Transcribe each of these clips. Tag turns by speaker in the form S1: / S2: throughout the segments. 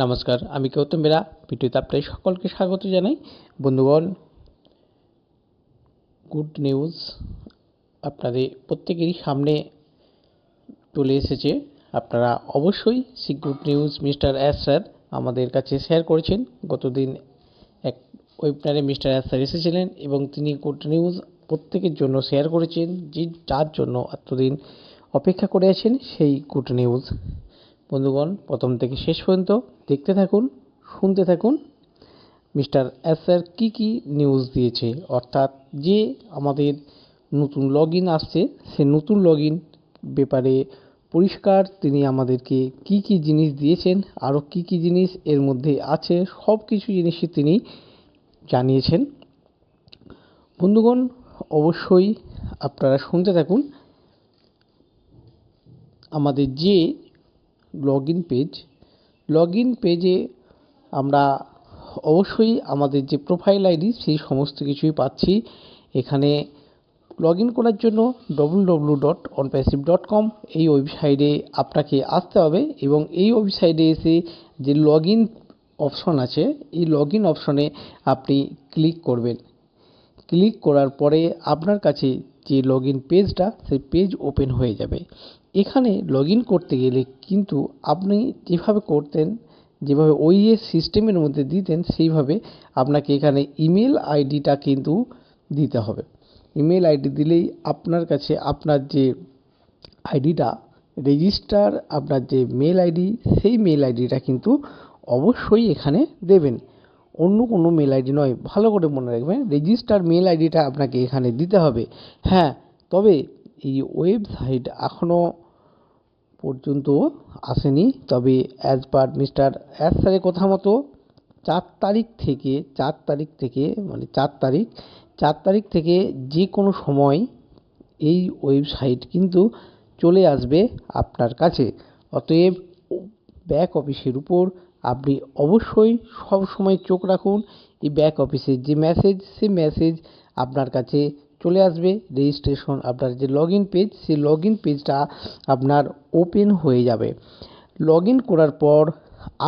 S1: নমস্কার, আমি গৌতম বেরা। ভিডিওতে আপনাদের সকলকে স্বাগত জানাই। বন্ধুগণ, গুড নিউজ আপনাদের প্রত্যেকেরই সামনে চলে এসেছে। আপনারা অবশ্যই সেই good news mister S sir আমাদের কাছে শেয়ার করেছেন। গতদিন এক ওয়েবিনারে মিস্টার এস স্যার এসেছিলেন এবং তিনি গুড নিউজ প্রত্যেকের জন্য শেয়ার করেছেন, যার জন্য এতদিন অপেক্ষা করে আছেন সেই গুড নিউজ। বন্ধুগণ, প্রথম থেকে শেষ পর্যন্ত দেখতে থাকুন, শুনতে থাকুন মিস্টার এস স্যার কী নিউজ দিয়েছে। অর্থাৎ যে আমাদের নতুন লগ ইন আসছে, সে নতুন লগ ইন ব্যাপারে পরিষ্কার তিনি আমাদেরকে কী জিনিস দিয়েছেন, আরও কী জিনিস এর মধ্যে আছে, সব কিছু জিনিসই তিনি জানিয়েছেন। বন্ধুগণ, অবশ্যই আপনারা শুনতে থাকুন। আমাদের যে লগ ইন পেজে আমরা অবশ্যই আমাদের যে প্রোফাইল আইডি সেই সমস্ত কিছুই পাচ্ছি। এখানে লগ ইন করার জন্য www.onpassive.com এই ওয়েবসাইটে আপনাকে আসতে হবে এবং এই ওয়েবসাইটে এসে যে লগ ইন অপশন আছে, এই লগ ইন অপশনে আপনি ক্লিক করবেন। ক্লিক করার পরে আপনার কাছে যে লগ ইন পেজটা, সেই পেজ ওপেন হয়ে যাবে। এখানে লগ ইন করতে গেলে কিন্তু আপনি যেভাবে করতেন, যেভাবে ওইএস সিস্টেমের মধ্যে দিতেন, সেইভাবে আপনাকে এখানে ইমেল আইডিটা কিন্তু দিতে হবে। ইমেল আইডি দিলেই আপনার কাছে আপনার যে আইডিটা রেজিস্টার, আপনার যে মেল আইডি, সেই মেল আইডিটা কিন্তু অবশ্যই এখানে দেবেন। অন্য কোনো মেল আইডি নয়, ভালো করে মনে রাখবেন। রেজিস্টার মেল আইডিটা আপনাকে এখানে দিতে হবে। হ্যাঁ, তবে এই ওয়েবসাইট এখনও পর্যন্ত আসেনি। তবে অ্যাজ পার মিস্টার এস স্যারের কথা মতো 4 তারিখ থেকে যে কোনো সময় এই ওয়েবসাইট কিন্তু চলে আসবে আপনার কাছে। অতএব ব্যাক অফিসের উপর আপনি অবশ্যই সব সময় চোখ রাখুন। এই ব্যাক অফিসের যে মেসেজ, সেই মেসেজ আপনার কাছে চলে আসবে। রেজিস্ট্রেশন, আপনার যে লগ ইন পেজ, সেই লগ ইন পেজটা আপনার ওপেন হয়ে যাবে। লগ ইন করার পর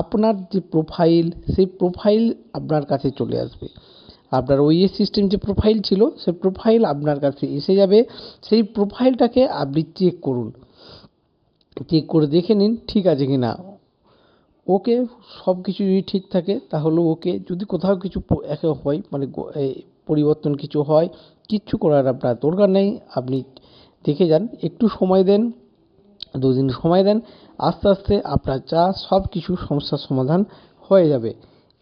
S1: আপনার যে প্রোফাইল, সেই প্রোফাইল আপনার কাছে চলে আসবে। আপনার ওইএস সিস্টেম যে প্রোফাইল ছিল, সেই প্রোফাইল আপনার কাছে এসে যাবে। সেই প্রোফাইলটাকে আপনি চেক করুন, চেক করে দেখে নিন ঠিক আছে কি না। ওকে, সব কিছু যদি ঠিক থাকে তাহলে ওকে। যদি কোথাও কিছু হয়, মানে পরিবর্তন কিছু হয়, কিচ্ছু করার আপনার দরকার নেই। আপনি দেখে যান, একটু সময় দেন, 2 দিন সময় দেন, আস্তে আস্তে আপনার যা সব কিছু সমস্যার সমাধান হয়ে যাবে।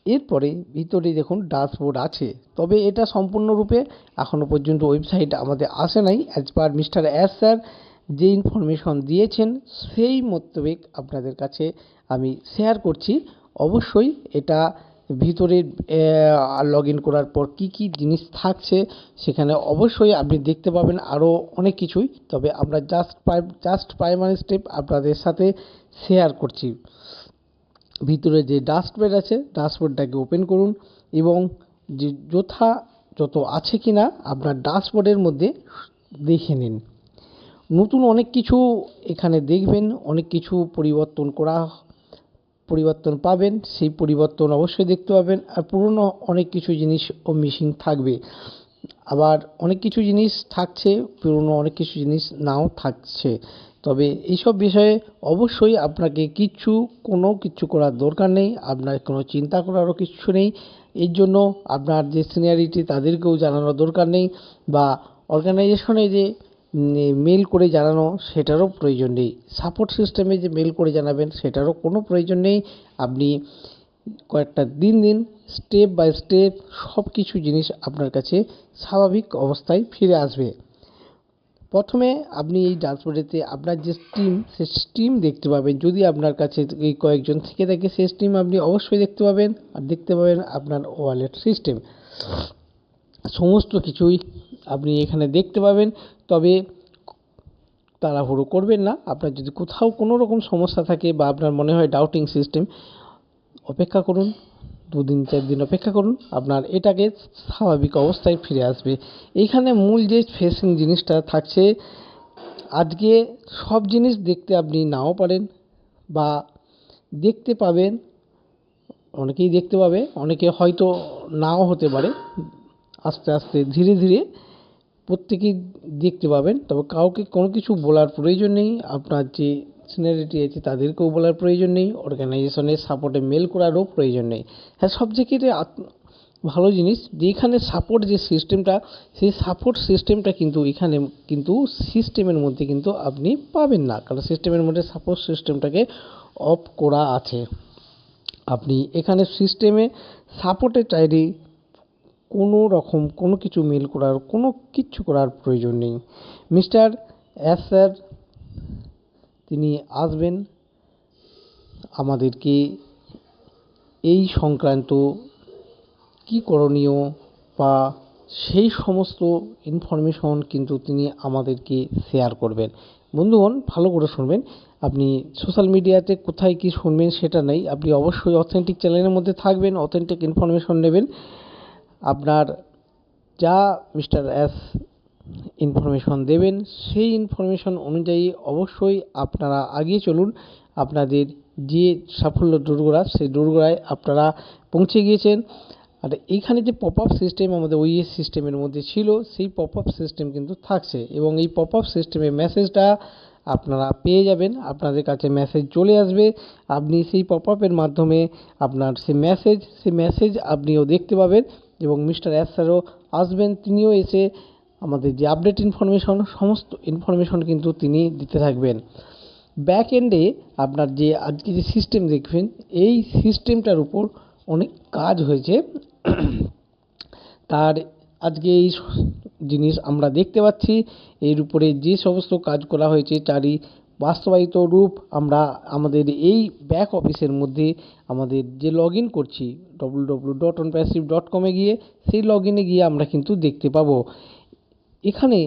S1: এরপরে ভিতরে দেখুন ড্যাশবোর্ড আছে, তবে এটা সম্পূর্ণরূপে এখনও পর্যন্ত ওয়েবসাইট আমাদের আসে নাই। As per mister S sir যে ইনফরমেশন দিয়েছেন, সেই মোতাবেক আপনাদের কাছে আমি শেয়ার করছি। অবশ্যই এটা ভিতরে লগ ইন করার পর কী জিনিস থাকছে, সেখানে অবশ্যই আপনি দেখতে পাবেন আরও অনেক কিছুই। তবে আমরা জাস্ট প্রাইমারি স্টেপ আপনাদের সাথে শেয়ার করছি। ভিতরে যে ড্যাশবোর্ড আছে, ড্যাশবোর্ডটাকে ওপেন করুন এবং যে যথাযথ আছে কি না আপনার ড্যাশবোর্ডের মধ্যে দেখে নিন। নতুন অনেক কিছু এখানে দেখবেন, অনেক কিছু পরিবর্তন পাবেন। সেই পরিবর্তন অবশ্যই দেখতে পাবেন। আর পুরনো অনেক কিছু জিনিসও মিসিং থাকবে, আবার অনেক কিছু জিনিস থাকছে, পুরনো অনেক কিছু জিনিস নাও থাকছে। তবে এইসব বিষয়ে অবশ্যই আপনাকে কোনো কিছু করার দরকার নেই, আপনার কোনো চিন্তা করারও কিছু নেই। এর জন্য আপনার যে সিনিয়রিটি, তাদেরকেও জানানোর দরকার নেই, বা অর্গানাইজেশনে যে মেল করে জানানো, সেটারও প্রয়োজন নেই। সাপোর্ট সিস্টেমে যে মেল করে জানাবেন, সেটারও কোনো প্রয়োজন নেই। আপনি কয়েকটা দিন স্টেপ বাই স্টেপ সব কিছু জিনিস আপনার কাছে স্বাভাবিক অবস্থায় ফিরে আসবে। প্রথমে আপনি এই ড্যাশবোর্ডেতে আপনার যে সে স্ট্রিম দেখতে পাবেন। যদি আপনার কাছে এই কয়েকজন থেকে থাকে, সেই স্ট্রিম আপনি অবশ্যই দেখতে পাবেন। আর দেখতে পাবেন আপনার ওয়ালেট সিস্টেম, সমস্ত কিছুই আপনি এখানে দেখতে পাবেন। তবে তাড়াহুড়ো করবেন না। আপনার যদি কোথাও কোনো রকম সমস্যা থাকে বা আপনার মনে হয় ডাউটিং সিস্টেম, অপেক্ষা করুন, 2 দিন 4 দিন অপেক্ষা করুন, আপনার এটাকে স্বাভাবিক অবস্থায় ফিরে আসবে। এইখানে মূল যে ফেসিং জিনিসটা থাকছে, আজকে সব জিনিস দেখতে আপনি নাও পারেন, বা দেখতে পাবেন অনেকেই দেখতে পাবে, অনেকে হয়তো নাও হতে পারে। আস্তে আস্তে ধীরে ধীরে প্রত্যেকেই দেখতে পাবেন। তবে কাউকে কোনো কিছু বলার প্রয়োজন নেই। আপনার যে সিনিয়রিটি আছে তাদেরকেও বলার প্রয়োজন নেই, অর্গানাইজেশনের সাপোর্টে মেল করারও প্রয়োজন নেই। হ্যাঁ, সব থেকে ভালো জিনিস যে এখানে সাপোর্ট যে সিস্টেমটা, সেই সাপোর্ট সিস্টেমটা কিন্তু এখানে কিন্তু সিস্টেমের মধ্যে কিন্তু আপনি পাবেন না, কারণ সিস্টেমের মধ্যে সাপোর্ট সিস্টেমটাকে অফ করা আছে। আপনি এখানে সিস্টেমে সাপোর্টে চাইলে কোনো রকম কোনো কিছু মেল করার কোনো কিচ্ছু করার প্রয়োজন নেই। মিস্টার এস স্যার তিনি আসবেন আমাদেরকে এই সংক্রান্ত কী করণীয় বা সেই সমস্ত ইনফরমেশন কিন্তু তিনি আমাদেরকে শেয়ার করবেন। বন্ধুগণ, ভালো করে শুনবেন। আপনি সোশ্যাল মিডিয়াতে কোথায় কী শুনবেন সেটা নেই, আপনি অবশ্যই অথেন্টিক চ্যানেলের মধ্যে থাকবেন, অথেন্টিক ইনফরমেশন নেবেন। আপনার যা মিস্টার এস ইনফরমেশন দেবেন সেই ইনফরমেশন অনুযায়ী অবশ্যই আপনারা এগিয়ে চলুন। আপনাদের যে সাফল্য দোরগোড়া, সেই দোরগোড়ায় আপনারা পৌঁছে গিয়েছেন। আর এইখানে যে পপ আপ সিস্টেম আমাদের ওইএস সিস্টেমের মধ্যে ছিল, সেই পপ আপ সিস্টেম কিন্তু থাকছে, এবং এই পপ আপ সিস্টেমের মেসেজটা আপনারা পেয়ে যাবেন। আপনাদের কাছে মেসেজ চলে আসবে, আপনি সেই পপ আপের মাধ্যমে আপনার সেই মেসেজ আপনিও দেখতে পাবেন, এবং মিস্টার এস স্যারও আসবেন, তিনিও এসে আমাদের যে আপডেট ইনফরমেশন, সমস্ত ইনফরমেশন কিন্তু তিনি দিতে থাকবেন। ব্যাক এন্ডে আপনার যে আজকে যে সিস্টেম দেখবেন, এই সিস্টেমটার উপর অনেক কাজ হয়েছে। তার আজকে এই জিনিস আমরা দেখতে পাচ্ছি, এর উপরে যে সমস্ত কাজ করা হয়েছে তারই বাস্তবায়িত রূপ আমরা আমাদের এই ব্যাক অফিসের মধ্যে আমাদের যে লগ ইন করছি www.onpassive.com গিয়ে, সেই লগ ইনে গিয়ে আমরা কিন্তু দেখতে পাবো। এখানে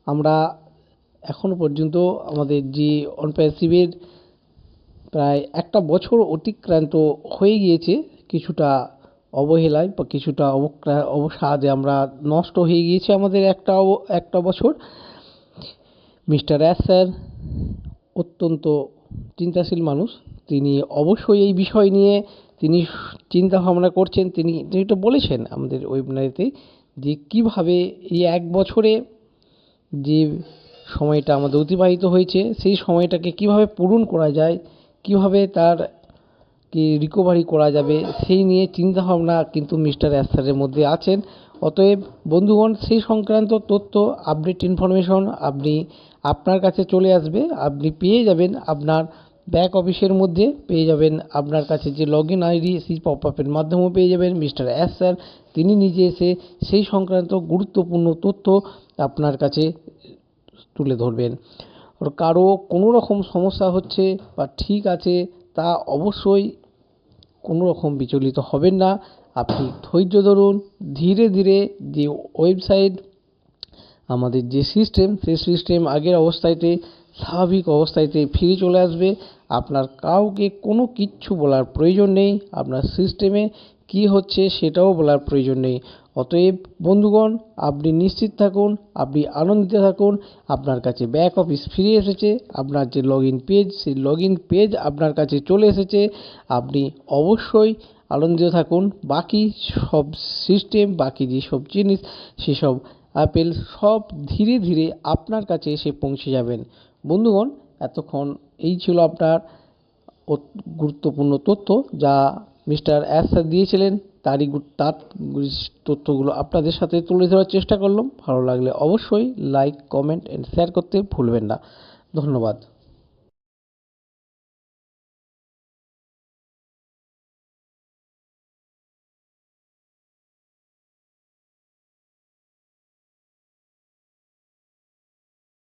S1: আমরা এখনো পর্যন্ত আমাদের যে অনপ্যাসিভের প্রায় একটা বছর অতিক্রান্ত হয়ে গিয়েছে, কিছুটা অবহেলায় বা কিছুটা অবসাদে আমরা নষ্ট হয়ে গিয়েছে আমাদের একটা বছর। মিস্টার এস স্যার অত্যন্ত চিন্তাশীল মানুষ, তিনি অবশ্যই এই বিষয় নিয়ে তিনি চিন্তা ভাবনা করছেন। তিনি এটা বলেছেন আমাদের ওয়েবিনারিতে যে কীভাবে এই এক বছরে যে সময়টা আমাদের অতিবাহিত হয়েছে, সেই সময়টাকে কিভাবে পূরণ করা যায়, কিভাবে তার কি রিকভারি করা যাবে, সেই নিয়ে চিন্তাভাবনা কিন্তু মিস্টার এস স্যারের মধ্যে আছেন। অতএব বন্ধুগণ, সেই সংক্রান্ত তথ্য আপডেট ইনফরমেশন আপনার কাছে চলে আসবে, আপনি পেয়ে যাবেন আপনার ব্যাক অফিসের মধ্যে, পেয়ে যাবেন আপনার কাছে যে লগ ইন আইডি, সেই পপ আপের মাধ্যমেও পেয়ে যাবেন। মিস্টার এস স্যার তিনি নিজে এসে সেই সংক্রান্ত গুরুত্বপূর্ণ তথ্য আপনার কাছে তুলে ধরবেন। কারো কোনো রকম সমস্যা হচ্ছে বা ঠিক আছে, তা অবশ্যই কোনো রকম বিচলিত হবেন না। আপনি ধৈর্য ধরুন, ধীরে ধীরে যে ওয়েবসাইট আমাদের যে সিস্টেম, সেই সিস্টেম আগের অবস্থাতে স্বাভাবিক অবস্থাতে ফিরে চলে আসবে। আপনার কাউকে কোনো কিচ্ছু বলার প্রয়োজন নেই, আপনার সিস্টেমে কি হচ্ছে সেটাও বলার প্রয়োজন নেই। অতএব বন্ধুগণ, আপনি নিশ্চিত থাকুন, আপনি আনন্দিত থাকুন, আপনার কাছে ব্যাক অফিস ফিরে এসেছে, আপনার যে লগ ইন পেজ, সেই লগ ইন পেজ আপনার কাছে চলে এসেছে। আপনি অবশ্যই আনন্দিত থাকুন। বাকি সব সিস্টেম, বাকি যেসব জিনিস, সেসব আপেল সব ধীরে ধীরে আপনার কাছে এসে পৌঁছে যাবেন। বন্ধুগণ, এতক্ষণ এই ছিল আপনার গুরুত্বপূর্ণ তথ্য যা মিস্টার এস স্যার দিয়েছিলেন, তার তথ্যগুলো আপনাদের সাথে তুলে ধরার চেষ্টা করলাম। ভালো লাগলে অবশ্যই লাইক, কমেন্ট এন্ড শেয়ার করতে ভুলবেন না। ধন্যবাদ।